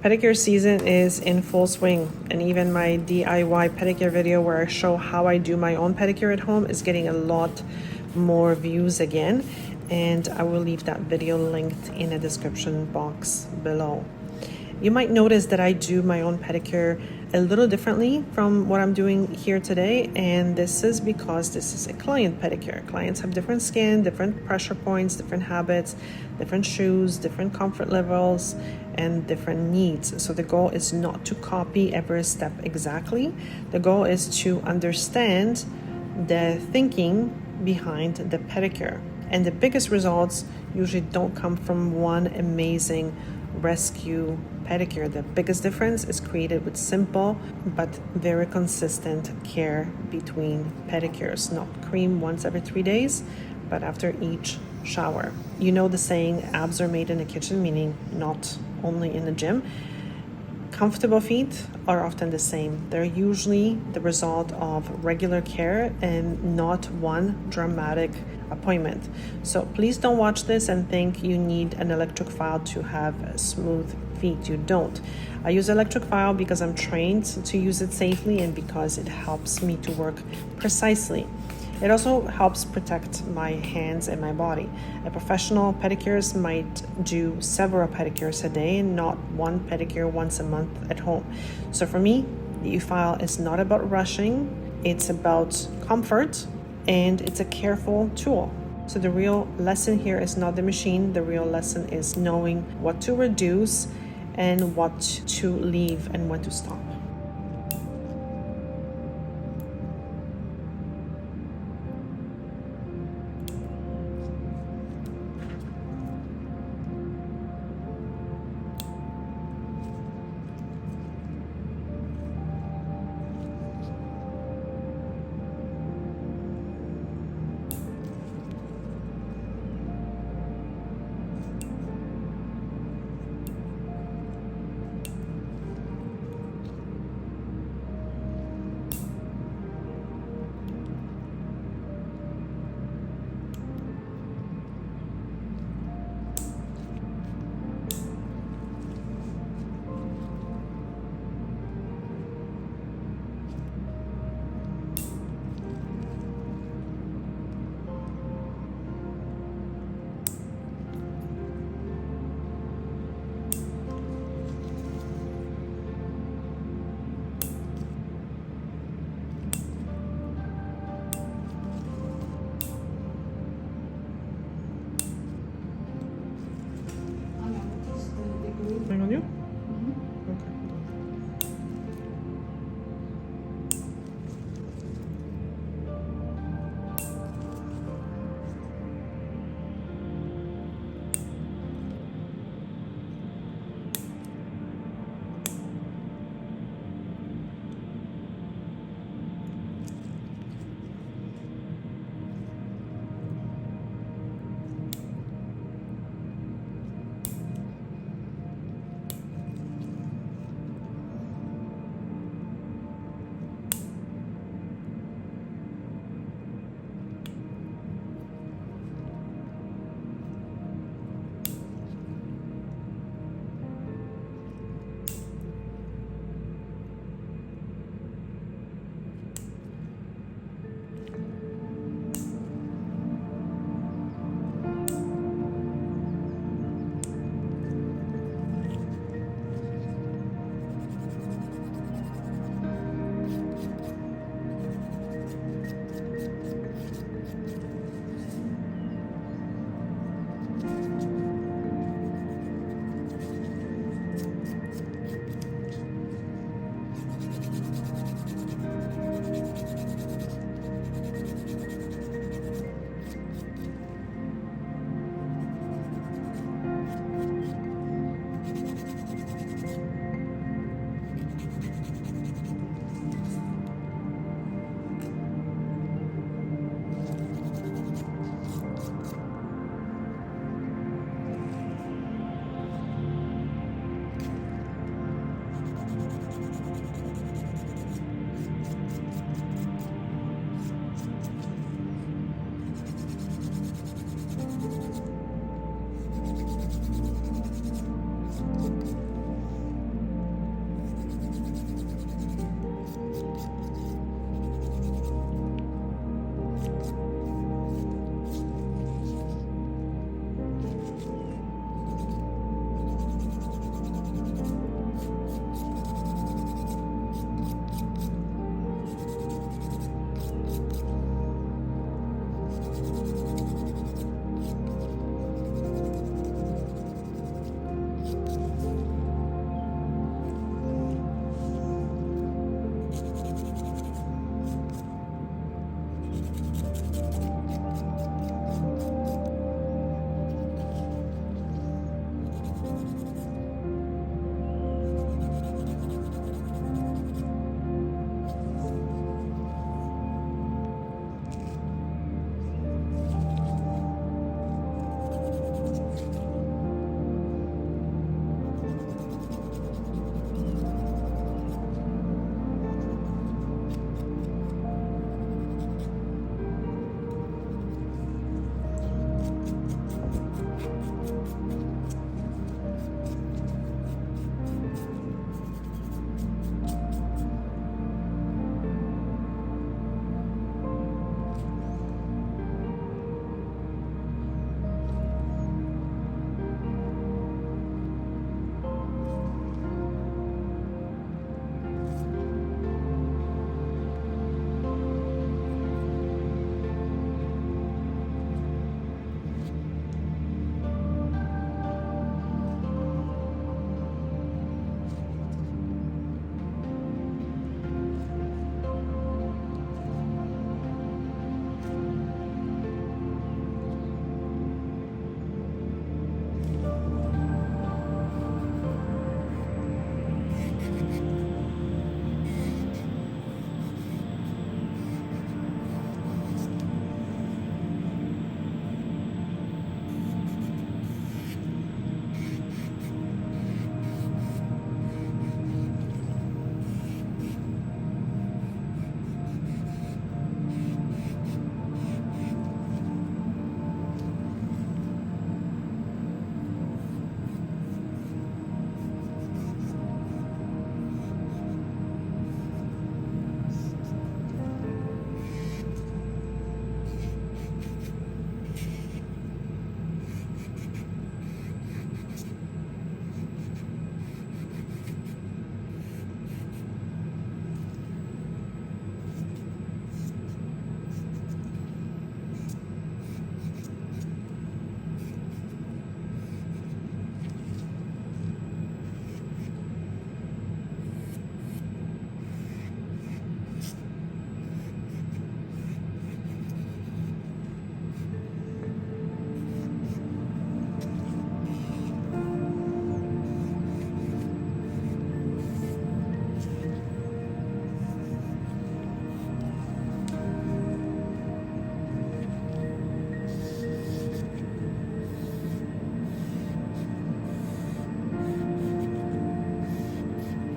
Pedicure season is in full swing, and even my DIY pedicure video where I show how I do my own pedicure at home is getting a lot more views again, and I will leave that video linked in the description box below. You might notice that I do my own pedicure a little differently from what I'm doing here today, and this is because this is a client pedicure. Clients have different skin, different pressure points, different habits, different shoes, different comfort levels, and different needs. So the goal is not to copy every step exactly. The goal is to understand the thinking behind the pedicure. And the biggest results usually don't come from one amazing rescue pedicure. The biggest difference is created with simple but very consistent care between pedicures. Not cream once every 3 days, but after each shower. You know the saying, abs are made in the kitchen, meaning not only in the gym. Comfortable feet are often the same. They're usually the result of regular care and not one dramatic appointment. So please don't watch this and think you need an electric file to have smooth feet. You don't. I use electric file because I'm trained to use it safely and because it helps me to work precisely. It also helps protect my hands and my body. A professional pedicurist might do several pedicures a day, not one pedicure once a month at home. So for me, the e-file is not about rushing, it's about comfort, and it's a careful tool. So the real lesson here is not the machine, the real lesson is knowing what to reduce and what to leave and when to stop.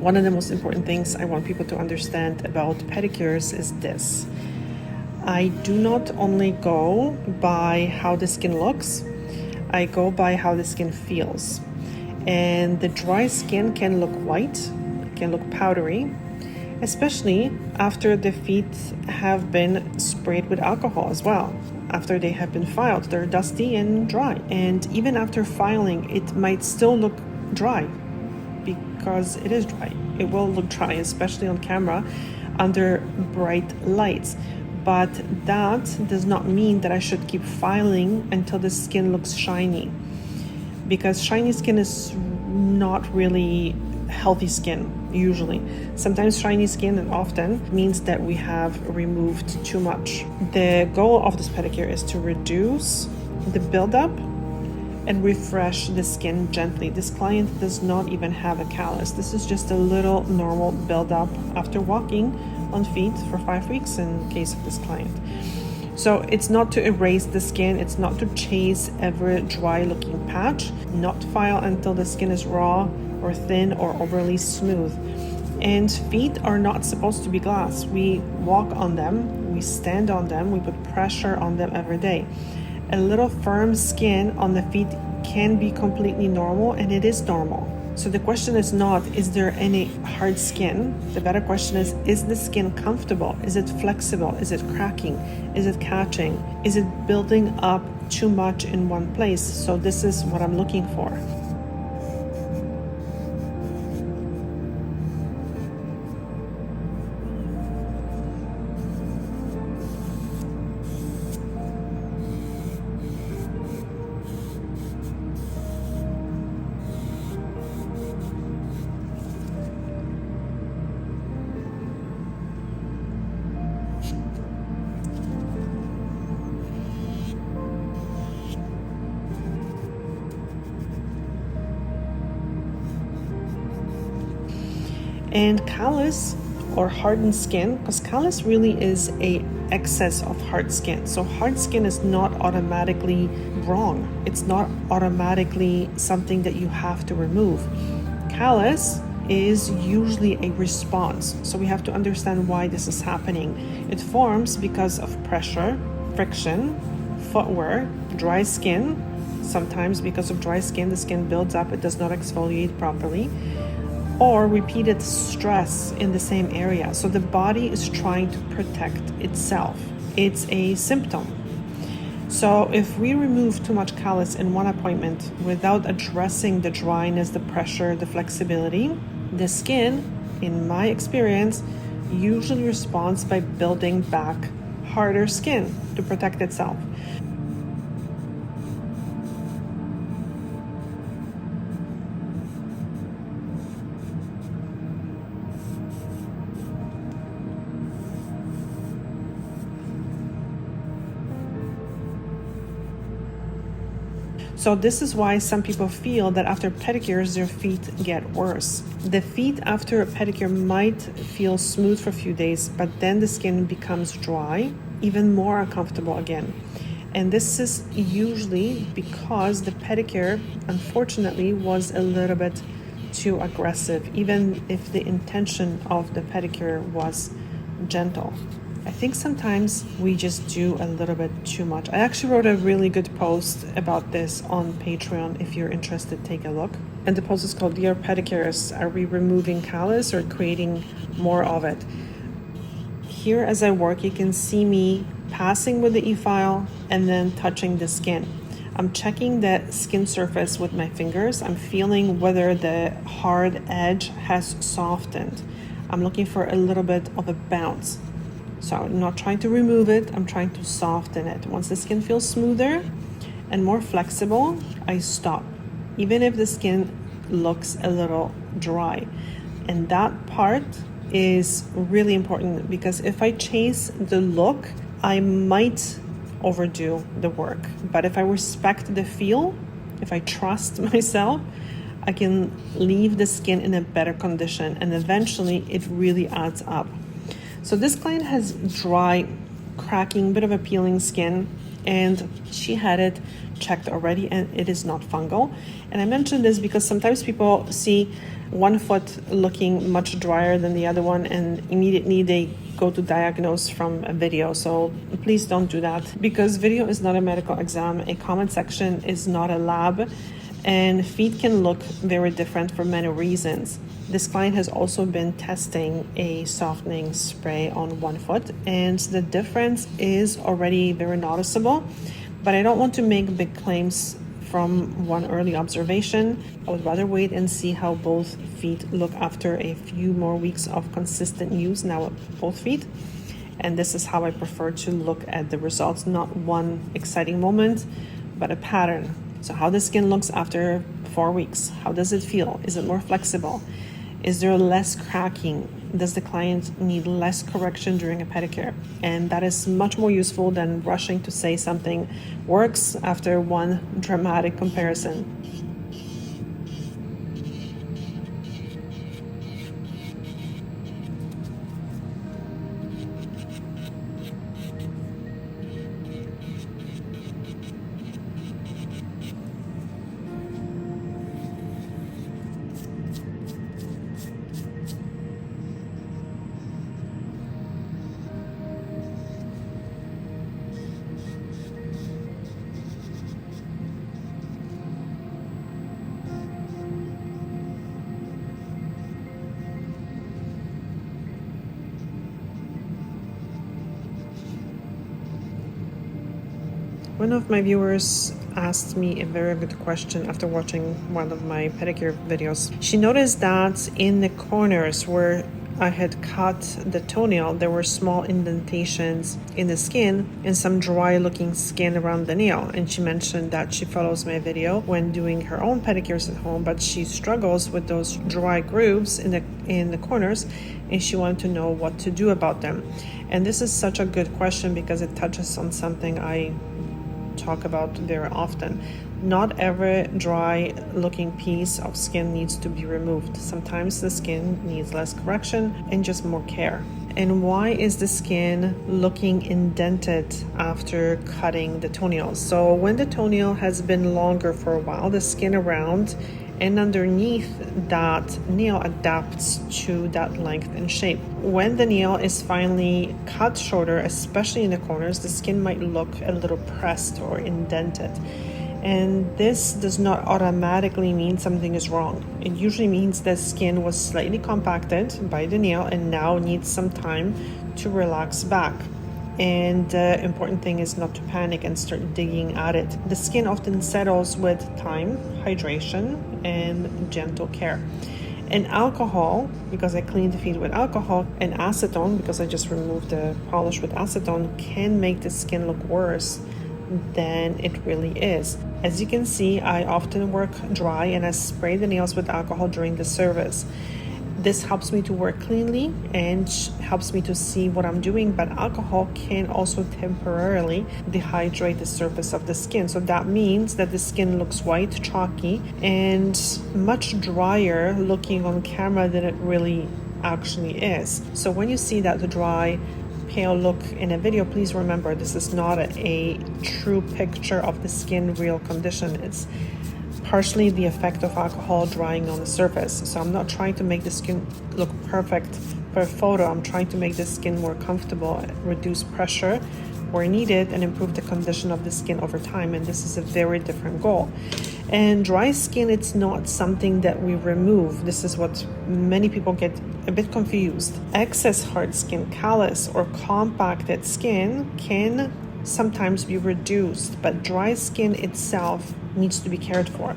One of the most important things I want people to understand about pedicures is this. I do not only go by how the skin looks, I go by how the skin feels. And the dry skin can look white, can look powdery, especially after the feet have been sprayed with alcohol as well. After they have been filed, they're dusty and dry. And even after filing, it might still look dry because it is dry. It will look dry, especially on camera under bright lights. But that does not mean that I should keep filing until the skin looks shiny, because shiny skin is not really healthy skin usually. Sometimes shiny skin, and often, means that we have removed too much. The goal of this pedicure is to reduce the buildup and refresh the skin gently. This client does not even have a callus. This is just a little normal buildup after walking on feet for 5 weeks in case of this client. So it's not to erase the skin, it's not to chase every dry looking patch, not file until the skin is raw or thin or overly smooth. And feet are not supposed to be glass. We walk on them, we stand on them, we put pressure on them every day. A little firm skin on the feet can be completely normal, and it is normal. So the question is not, is there any hard skin? The better question is the skin comfortable? Is it flexible? Is it cracking? Is it catching? Is it building up too much in one place? So this is what I'm looking for. And callus or hardened skin, because callus really is a excess of hard skin. So hard skin is not automatically wrong. It's not automatically something that you have to remove. Callus is usually a response. So we have to understand why this is happening. It forms because of pressure, friction, footwear, dry skin. Sometimes because of dry skin, the skin builds up, it does not exfoliate properly, or repeated stress in the same area. So the body is trying to protect itself. It's a symptom. So if we remove too much callus in one appointment without addressing the dryness, the pressure, the flexibility, the skin, in my experience, usually responds by building back harder skin to protect itself. So this is why some people feel that after pedicures, their feet get worse. The feet after a pedicure might feel smooth for a few days, but then the skin becomes dry, even more uncomfortable again. And this is usually because the pedicure, unfortunately, was a little bit too aggressive, even if the intention of the pedicure was gentle. I think sometimes we just do a little bit too much. I actually wrote a really good post about this on Patreon. If you're interested, take a look. And the post is called "Dear Pedicures, are we removing callus or creating more of it?" Here as I work, you can see me passing with the e-file and then touching the skin. I'm checking the skin surface with my fingers. I'm feeling whether the hard edge has softened. I'm looking for a little bit of a bounce. So I'm not trying to remove it, I'm trying to soften it. Once the skin feels smoother and more flexible, I stop, even if the skin looks a little dry. And that part is really important, because if I chase the look, I might overdo the work. But if I respect the feel, if I trust myself, I can leave the skin in a better condition, and eventually it really adds up. So this client has dry, cracking, bit of a peeling skin. and she had it checked already, and it is not fungal. And I mentioned this because sometimes people see one foot looking much drier than the other one, and immediately they go to diagnose from a video. So please don't do that, because video is not a medical exam. A comment section is not a lab, and feet can look very different for many reasons. This client has also been testing a softening spray on one foot, and the difference is already very noticeable, but I don't want to make big claims from one early observation. I would rather wait and see how both feet look after a few more weeks of consistent use now at both feet. And this is how I prefer to look at the results, not one exciting moment, but a pattern. So how the skin looks after 4 weeks. How does it feel? Is it more flexible? Is there less cracking? Does the client need less correction during a pedicure? And that is much more useful than rushing to say something works after one dramatic comparison. One of my viewers asked me a very good question after watching one of my pedicure videos. She noticed that in the corners where I had cut the toenail, there were small indentations in the skin and some dry looking skin around the nail. And she mentioned that she follows my video when doing her own pedicures at home, but she struggles with those dry grooves in the corners, and she wanted to know what to do about them. And this is such a good question because it touches on something I talk about very often. Not every dry looking piece of skin needs to be removed. Sometimes the skin needs less correction and just more care. And why is the skin looking indented after cutting the toenails? So when the toenail has been longer for a while, the skin around and underneath that nail adapts to that length and shape. When the nail is finally cut shorter, especially in the corners, the skin might look a little pressed or indented. And this does not automatically mean something is wrong. It usually means the skin was slightly compacted by the nail and now needs some time to relax back. And the important thing is not to panic and start digging at it. The skin often settles with time, hydration, and gentle care. And alcohol, because I cleaned the feet with alcohol, and acetone, because I just removed the polish with acetone, can make the skin look worse than it really is. As you can see, I often work dry and I spray the nails with alcohol during the service. This helps me to work cleanly and helps me to see what I'm doing, but alcohol can also temporarily dehydrate the surface of the skin. So that means that the skin looks white, chalky, and much drier looking on camera than it really actually is. So when you see that dry, pale look in a video, please remember this is not a true picture of the skin real condition. It's partially the effect of alcohol drying on the surface. So I'm not trying to make the skin look perfect for a photo. I'm trying to make the skin more comfortable, reduce pressure where needed, and improve the condition of the skin over time. And this is a very different goal. And dry skin, it's not something that we remove. This is what many people get a bit confused. Excess hard skin, callus, or compacted skin can sometimes be reduced, but dry skin itself needs to be cared for.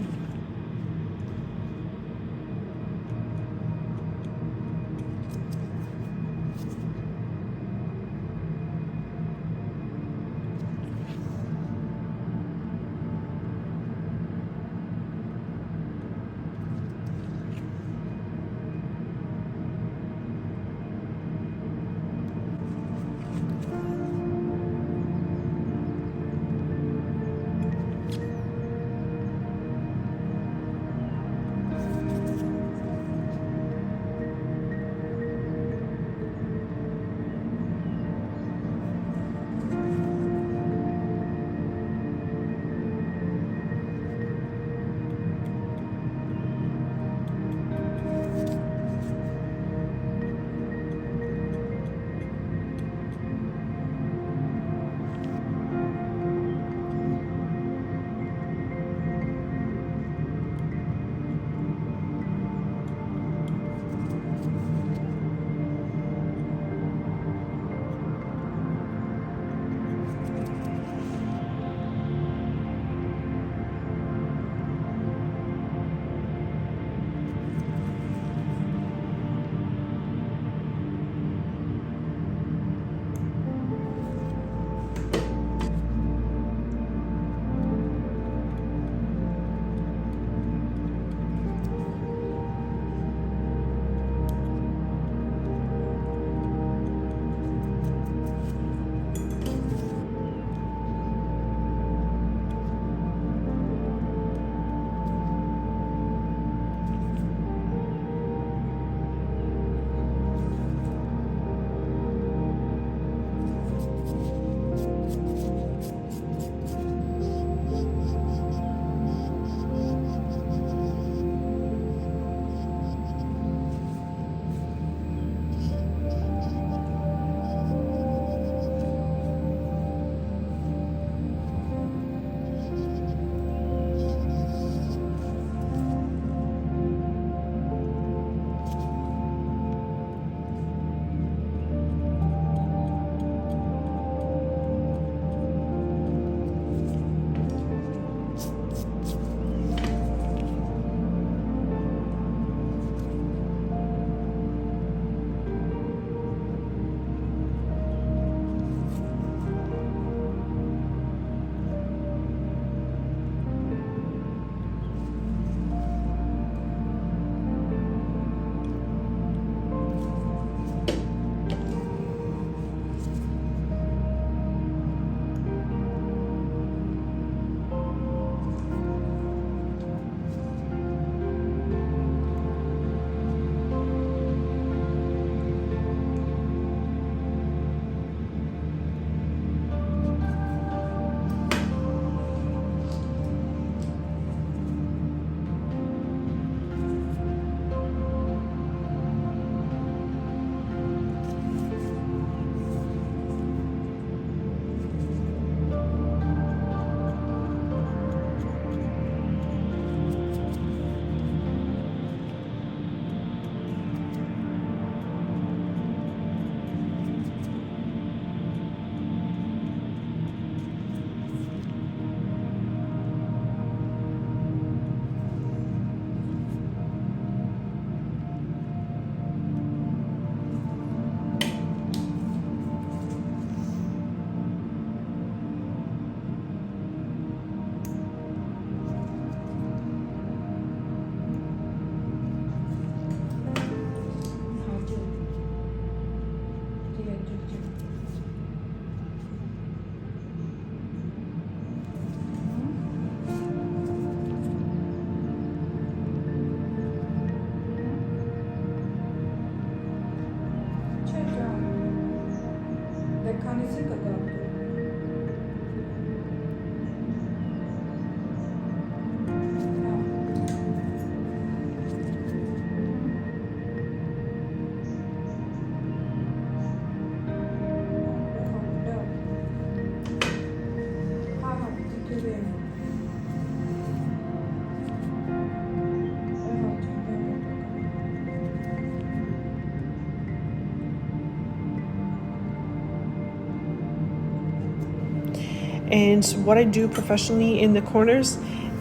And what I do professionally in the corners,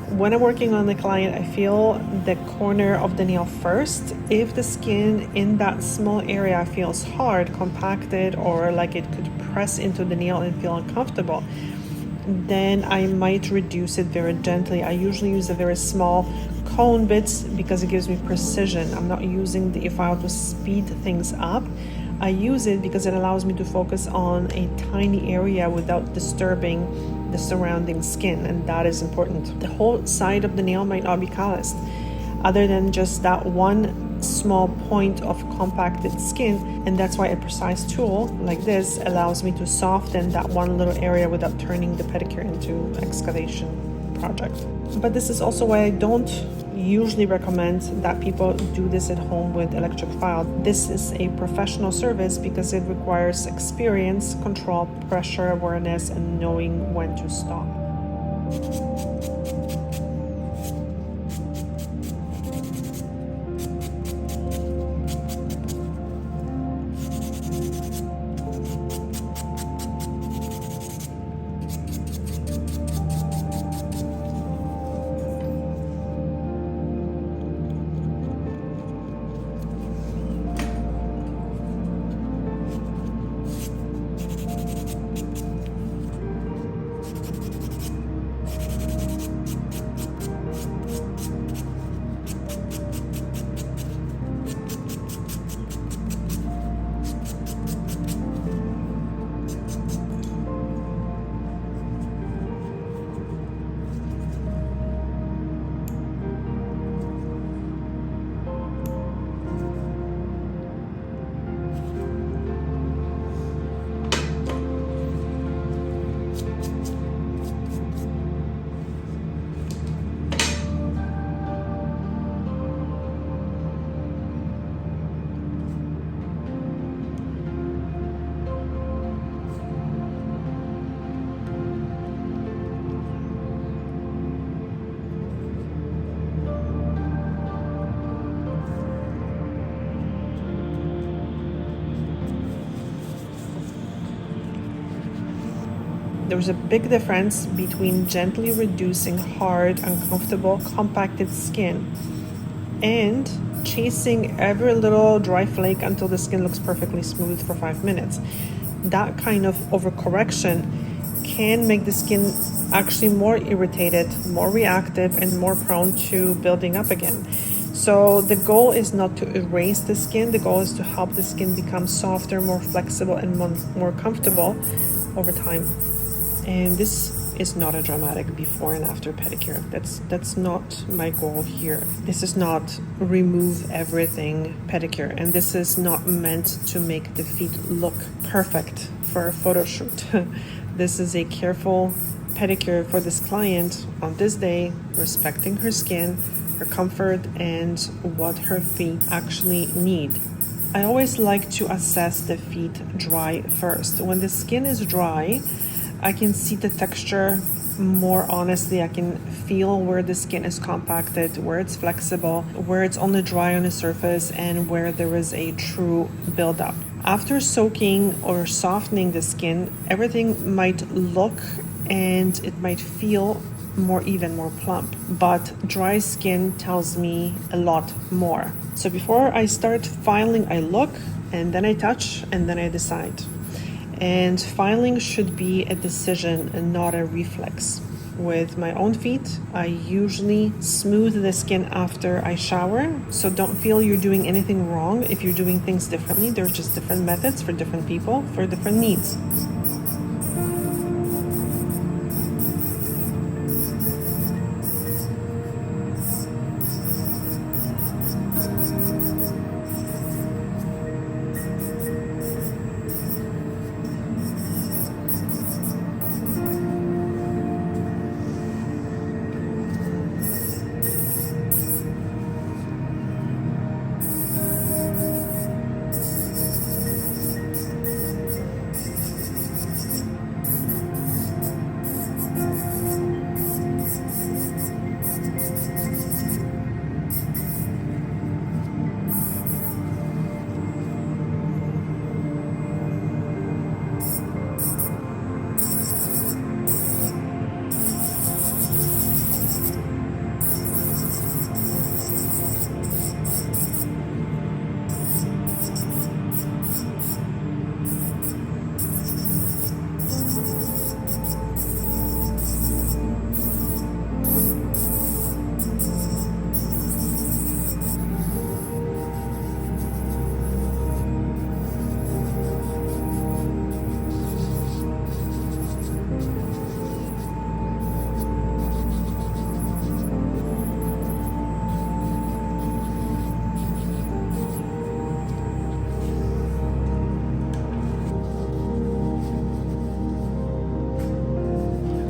when I'm working on the client, I feel the corner of the nail first. If the skin in that small area feels hard, compacted, or like it could press into the nail and feel uncomfortable, then I might reduce it very gently. I usually use a very small cone bits because it gives me precision. I'm not using the file to speed things up. I use it because it allows me to focus on a tiny area without disturbing the surrounding skin, and that is important. The whole side of the nail might not be calloused, other than just that one small point of compacted skin, and that's why a precise tool like this allows me to soften that one little area without turning the pedicure into excavation project. But this is also why I don't usually recommend that people do this at home with electric file. This is a professional service because it requires experience, control, pressure awareness, and knowing when to stop. There's a big difference between gently reducing hard, uncomfortable, compacted skin and chasing every little dry flake until the skin looks perfectly smooth for 5 minutes. That kind of overcorrection can make the skin actually more irritated, more reactive, and more prone to building up again. So the goal is not to erase the skin. The goal is to help the skin become softer, more flexible, and more comfortable over time. And this is not a dramatic before and after pedicure. That's not my goal here. This is not remove everything pedicure, and this is not meant to make the feet look perfect for a photo shoot. This is a careful pedicure for this client on this day, respecting her skin, her comfort, and what her feet actually need. I always like to assess the feet dry first. When the skin is dry, I can see the texture more honestly. I can feel where the skin is compacted, where it's flexible, where it's only dry on the surface, and where there is a true buildup. After soaking or softening the skin, everything might look and it might feel more even, more plump, but dry skin tells me a lot more. So before I start filing, I look, and then I touch, and then I decide. And filing should be a decision and not a reflex. With my own feet, I usually smooth the skin after I shower, so don't feel you're doing anything wrong if you're doing things differently. There's just different methods for different people, for different needs.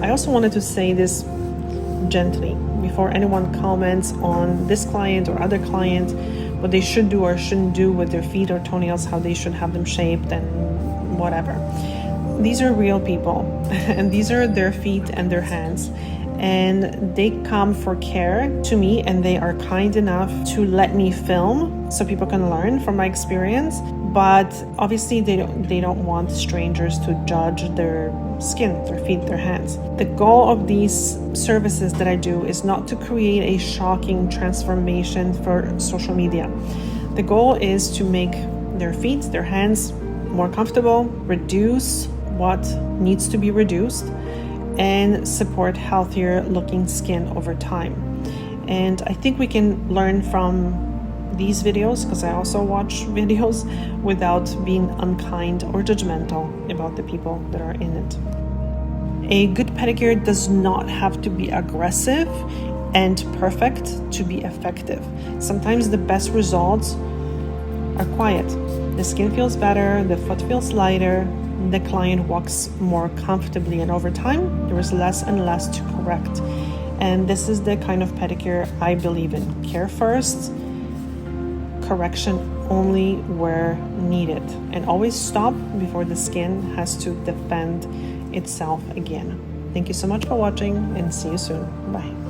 I also wanted to say this gently before anyone comments on this client or other client, what they should do or shouldn't do with their feet or toenails, how they should have them shaped and whatever. These are real people and these are their feet and their hands, and they come for care to me, and they are kind enough to let me film so people can learn from my experience. But obviously they don't want strangers to judge their skin, their feet, their hands. The goal of these services that I do is not to create a shocking transformation for social media. The goal is to make their feet, their hands more comfortable, reduce what needs to be reduced, and support healthier looking skin over time. And I think we can learn from these videos, because I also watch videos, without being unkind or judgmental about the people that are in it. A good pedicure does not have to be aggressive and perfect to be effective. Sometimes the best results are quiet. The skin feels better, the foot feels lighter, the client walks more comfortably, and over time there is less and less to correct. And this is the kind of pedicure I believe in. Care first, correction only where needed, and always stop before the skin has to defend itself again. Thank you so much for watching, and see you soon. Bye.